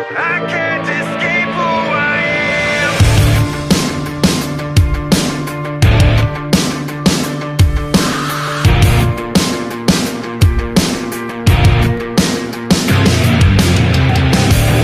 I can't escape who I am.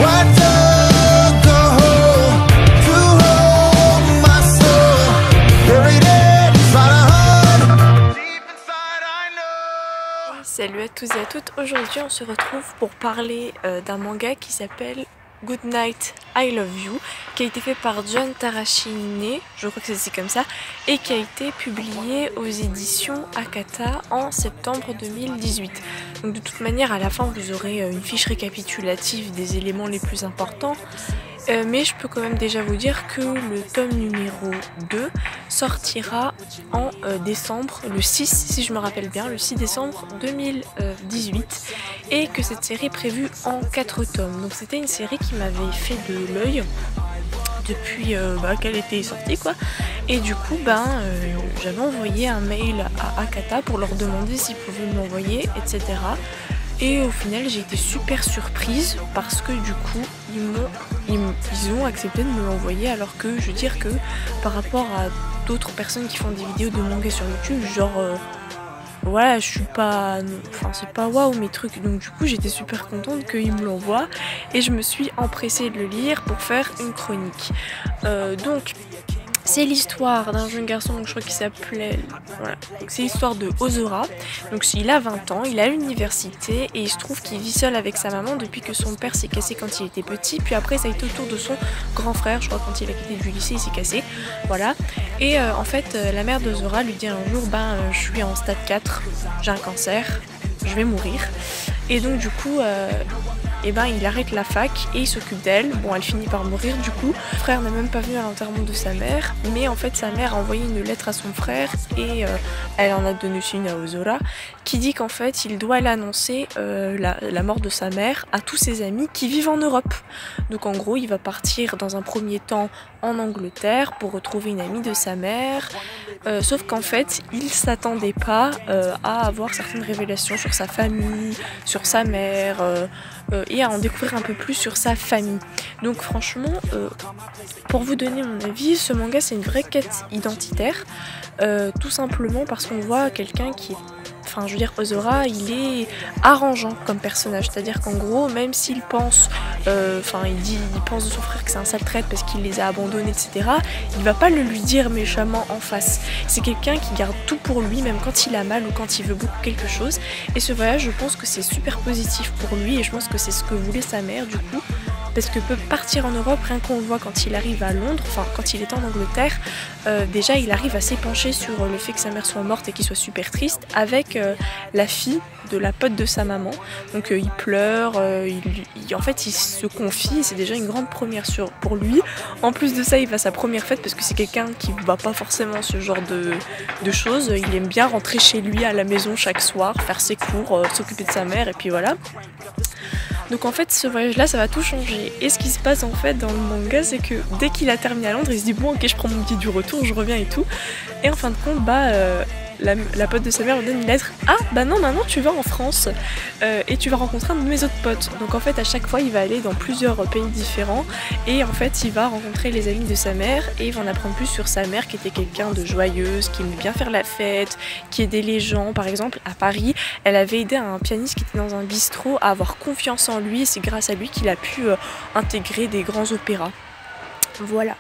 What dug a hole to hold my soul, buried inside a hole. Deep inside I know. Salut à tous et à toutes, aujourd'hui on se retrouve pour parler d'un manga qui s'appelle Good Night, I Love You, qui a été fait par John Tarashine, je crois que c'est comme ça, et qui a été publié aux éditions Akata en septembre 2018. Donc de toute manière, à la fin vous aurez une fiche récapitulative des éléments les plus importants, mais je peux quand même déjà vous dire que le tome numéro 2 sortira en décembre, le 6 si je me rappelle bien, le 6 décembre 2018, et que cette série est prévue en 4 tomes. Donc c'était une série qui m'avait fait de l'œil depuis qu'elle était sortie quoi, et du coup j'avais envoyé un mail à Akata pour leur demander s'ils pouvaient me l'envoyer, etc. Et au final j'ai été super surprise parce que du coup ils ont accepté de me l'envoyer, alors que je veux dire que par rapport à d'autres personnes qui font des vidéos de manga sur YouTube, genre voilà, je suis pas, enfin c'est pas waouh mes trucs, donc du coup j'étais super contente qu'ils me l'envoient et je me suis empressée de le lire pour faire une chronique. Donc c'est l'histoire d'un jeune garçon, donc je crois qu'il s'appelait, voilà, c'est l'histoire de Ozora. Donc il a 20 ans, il est à l'université et il se trouve qu'il vit seul avec sa maman depuis que son père s'est cassé quand il était petit, puis après ça a été au tour de son grand frère, je crois quand il a quitté du lycée il s'est cassé, voilà. Et en fait la mère d'Ozora lui dit un jour je suis en stade 4, j'ai un cancer, je vais mourir. Et donc du coup il arrête la fac et il s'occupe d'elle. Bon, elle finit par mourir du coup. Le frère n'a même pas venu à l'enterrement de sa mère, mais en fait sa mère a envoyé une lettre à son frère et elle en a donné aussi une à Ozora qui dit qu'en fait il doit l'annoncer la mort de sa mère à tous ses amis qui vivent en Europe. Donc en gros il va partir dans un premier temps en Angleterre pour retrouver une amie de sa mère, sauf qu'en fait il s'attendait pas à avoir certaines révélations sur sa famille, sur sa mère, et à en découvrir un peu plus sur sa famille. Donc franchement, pour vous donner mon avis, ce manga c'est une vraie quête identitaire, tout simplement parce qu'on voit quelqu'un qui est... Enfin, je veux dire, Ozora, il est arrangeant comme personnage, c'est-à-dire qu'en gros, même s'il pense, il pense de son frère que c'est un sale traître parce qu'il les a abandonnés, etc., il va pas le lui dire méchamment en face. C'est quelqu'un qui garde tout pour lui, même quand il a mal ou quand il veut beaucoup quelque chose. Et ce voyage, je pense que c'est super positif pour lui, et je pense que c'est ce que voulait sa mère, du coup. Parce que peut partir en Europe, rien qu'on le voit quand il arrive à Londres, enfin quand il est en Angleterre, déjà il arrive à s'épancher sur le fait que sa mère soit morte et qu'il soit super triste avec la fille de la pote de sa maman. Donc il pleure, en fait il se confie, c'est déjà une grande première pour lui. En plus de ça il va à sa première fête parce que c'est quelqu'un qui ne va pas forcément ce genre de choses. Il aime bien rentrer chez lui à la maison chaque soir, faire ses cours, s'occuper de sa mère et puis voilà. Donc en fait ce voyage là ça va tout changer, et ce qui se passe en fait dans le manga c'est que dès qu'il a terminé à Londres il se dit bon ok je prends mon billet du retour, je reviens et tout, et en fin de compte la pote de sa mère lui donne une lettre. Ah bah non, maintenant tu vas en France et tu vas rencontrer un de mes autres potes. Donc en fait à chaque fois il va aller dans plusieurs pays différents, et en fait il va rencontrer les amis de sa mère et il va en apprendre plus sur sa mère qui était quelqu'un de joyeuse, qui aimait bien faire la fête, qui aidait les gens. Par exemple à Paris elle avait aidé un pianiste qui était dans un bistrot à avoir confiance en lui, et c'est grâce à lui qu'il a pu intégrer des grands opéras. Voilà.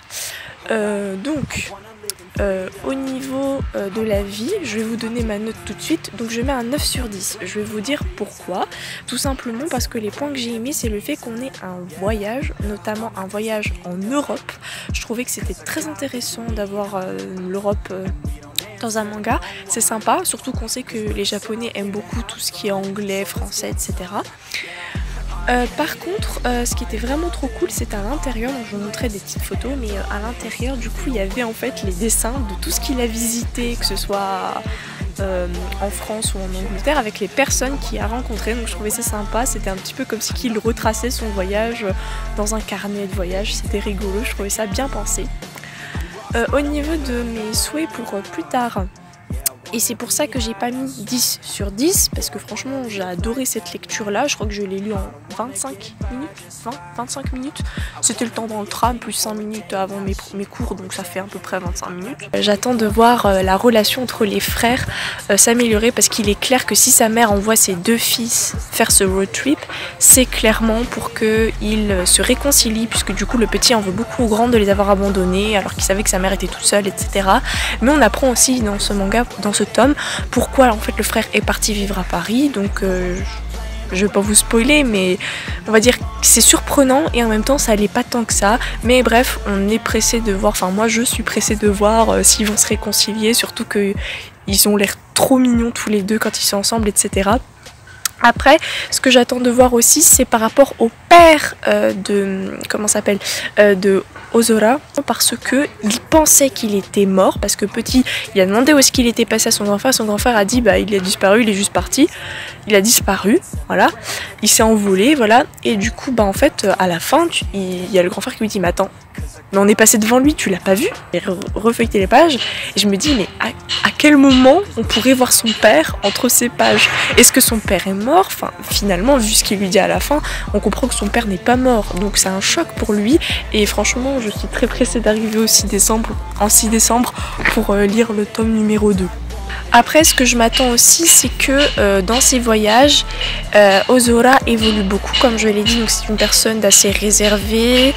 Au niveau de la vie, je vais vous donner ma note tout de suite. Donc je mets un 9 sur 10. Je vais vous dire pourquoi. Tout simplement parce que les points que j'ai aimés, c'est le fait qu'on ait un voyage, notamment un voyage en Europe. Je trouvais que c'était très intéressant d'avoir l'Europe dans un manga. C'est sympa, surtout qu'on sait que les Japonais aiment beaucoup tout ce qui est anglais, français, etc. Par contre, ce qui était vraiment trop cool, c'était à l'intérieur. Donc je vous montrais des petites photos, mais à l'intérieur, du coup, il y avait en fait les dessins de tout ce qu'il a visité, que ce soit en France ou en Angleterre, avec les personnes qu'il a rencontrées. Donc je trouvais ça sympa. C'était un petit peu comme si qu'il retraçait son voyage dans un carnet de voyage. C'était rigolo. Je trouvais ça bien pensé. Au niveau de mes souhaits pour plus tard, Et c'est pour ça que j'ai pas mis 10 sur 10, parce que franchement j'ai adoré cette lecture là, je crois que je l'ai lu en 25 minutes, c'était le temps dans le tram, plus 5 minutes avant mes cours, donc ça fait à peu près 25 minutes. J'attends de voir la relation entre les frères s'améliorer, parce qu'il est clair que si sa mère envoie ses 2 fils faire ce road trip, c'est clairement pour qu'ils se réconcilient, puisque du coup le petit en veut beaucoup au grand de les avoir abandonnés, alors qu'il savait que sa mère était toute seule, etc. Mais on apprend aussi dans ce manga, dans ce tome, pourquoi en fait le frère est parti vivre à Paris, donc je vais pas vous spoiler, mais on va dire que c'est surprenant et en même temps ça allait pas tant que ça, mais bref, on est pressé de voir, enfin moi je suis pressée de voir s'ils vont se réconcilier, surtout que ils ont l'air trop mignons tous les deux quand ils sont ensemble, etc. Après, ce que j'attends de voir aussi, c'est par rapport au père de Ozora, parce que il pensait qu'il était mort, parce que petit, il a demandé où est-ce qu'il était passé à son grand frère a dit bah il a disparu, il est juste parti, il a disparu, voilà, il s'est envolé, voilà, et du coup bah en fait à la fin, il y a le grand frère qui lui dit mais attends, mais on est passé devant lui, tu l'as pas vu? Et refeuilleté les pages, et je me dis mais à quel moment on pourrait voir son père entre ces pages? Est-ce que son père est mort? Enfin finalement vu ce qu'il lui dit à la fin, on comprend que son père n'est pas mort, donc c'est un choc pour lui, et franchement je suis très pressée d'arriver au 6 décembre pour lire le tome numéro 2. Après, ce que je m'attends aussi, c'est que dans ses voyages, Ozora évolue beaucoup, comme je l'ai dit, donc c'est une personne d'assez réservée.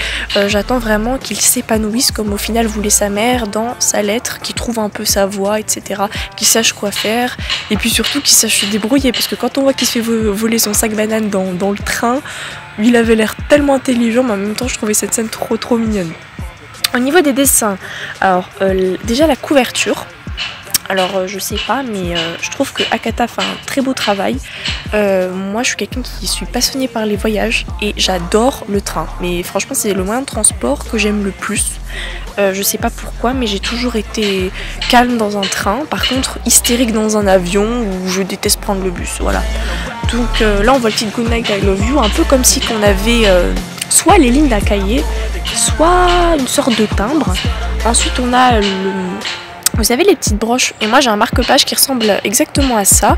J'attends vraiment qu'il s'épanouisse, comme au final voulait sa mère dans sa lettre, qu'il trouve un peu sa voie, etc., qu'il sache quoi faire, et puis surtout qu'il sache se débrouiller, parce que quand on voit qu'il se fait voler son sac banane dans le train, il avait l'air tellement intelligent, mais en même temps je trouvais cette scène trop mignonne. Au niveau des dessins, alors déjà la couverture. Alors je sais pas, mais je trouve que Akata fait un très beau travail. Moi je suis quelqu'un qui suis passionnée par les voyages et j'adore le train. Mais franchement c'est le moyen de transport que j'aime le plus. Je sais pas pourquoi, mais j'ai toujours été calme dans un train. Par contre hystérique dans un avion où je déteste prendre le bus, voilà. Donc là on voit le titre Goodnight I Love You, un peu comme si on avait soit les lignes d'un cahier, soit une sorte de timbre. Ensuite on a vous savez les petites broches, et moi j'ai un marque-page qui ressemble exactement à ça,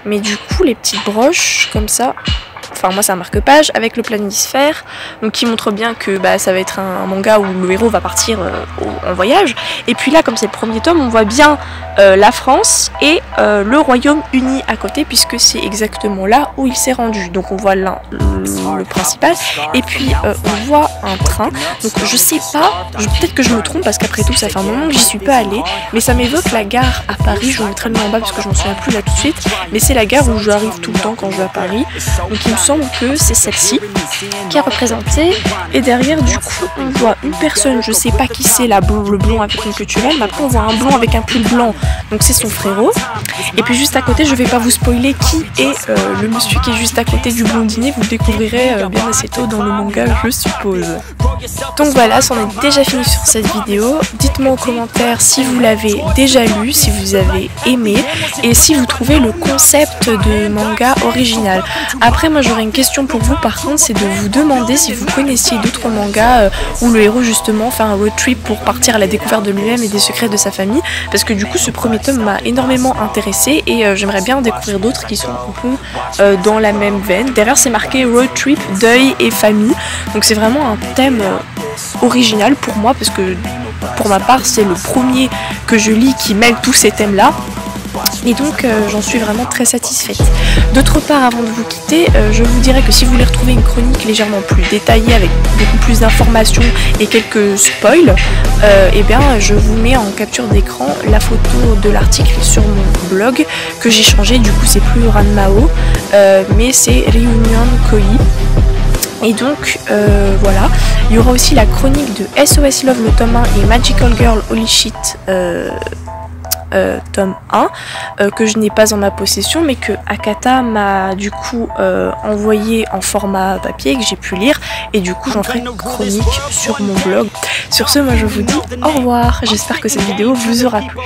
mais du coup les petites broches comme ça, enfin moi c'est un marque-page avec le planisphère, donc qui montre bien que bah, ça va être un manga où le héros va partir en voyage, et puis là comme c'est le premier tome on voit bien la France et le Royaume-Uni à côté, puisque c'est exactement là où il s'est rendu, donc on voit le principal, et puis on voit un train, donc je sais pas, peut-être que je me trompe parce qu'après tout ça fait un moment que j'y suis pas allée, mais ça m'évoque la gare à Paris, je vous mettrai le nom en bas parce que je m'en souviens plus là tout de suite, mais c'est la gare où j'arrive tout le temps quand je vais à Paris, donc il me semble que c'est celle-ci qui est représentée, et derrière du coup on voit une personne, je sais pas qui c'est, le blond avec une queue turelle, mais après on voit un blond avec un pull blanc, donc c'est son frérot, et puis juste à côté, je vais pas vous spoiler qui est le monsieur qui est juste à côté du blondinet, vous le découvrirez bien assez tôt dans le manga je suppose. Donc voilà, c'en est déjà fini sur cette vidéo, dites-moi en commentaire si vous l'avez déjà lu, si vous avez aimé, et si vous trouvez le concept de manga original. Après moi j'aurais une question pour vous par contre, c'est de vous demander si vous connaissiez d'autres mangas où le héros justement fait un road trip pour partir à la découverte de lui-même et des secrets de sa famille, parce que du coup ce premier tome m'a énormément intéressée et j'aimerais bien en découvrir d'autres qui sont un peu dans la même veine. Derrière c'est marqué road trip, deuil et famille, donc c'est vraiment un thème original pour moi, parce que pour ma part c'est le premier que je lis qui mêle tous ces thèmes là. Et donc j'en suis vraiment très satisfaite. D'autre part, avant de vous quitter, je vous dirais que si vous voulez retrouver une chronique légèrement plus détaillée avec beaucoup plus d'informations et quelques spoils, et bien je vous mets en capture d'écran la photo de l'article sur mon blog que j'ai changé, du coup c'est plus Ranmao, mais c'est Reunion Koi. Et donc voilà, il y aura aussi la chronique de SOS Love le tome 1 et Magical Girl Holy Shit tome 1 que je n'ai pas en ma possession, mais que Akata m'a du coup envoyé en format papier que j'ai pu lire, et du coup j'en ferai une chronique sur mon blog. Sur ce, moi je vous dis au revoir, j'espère que cette vidéo vous aura plu.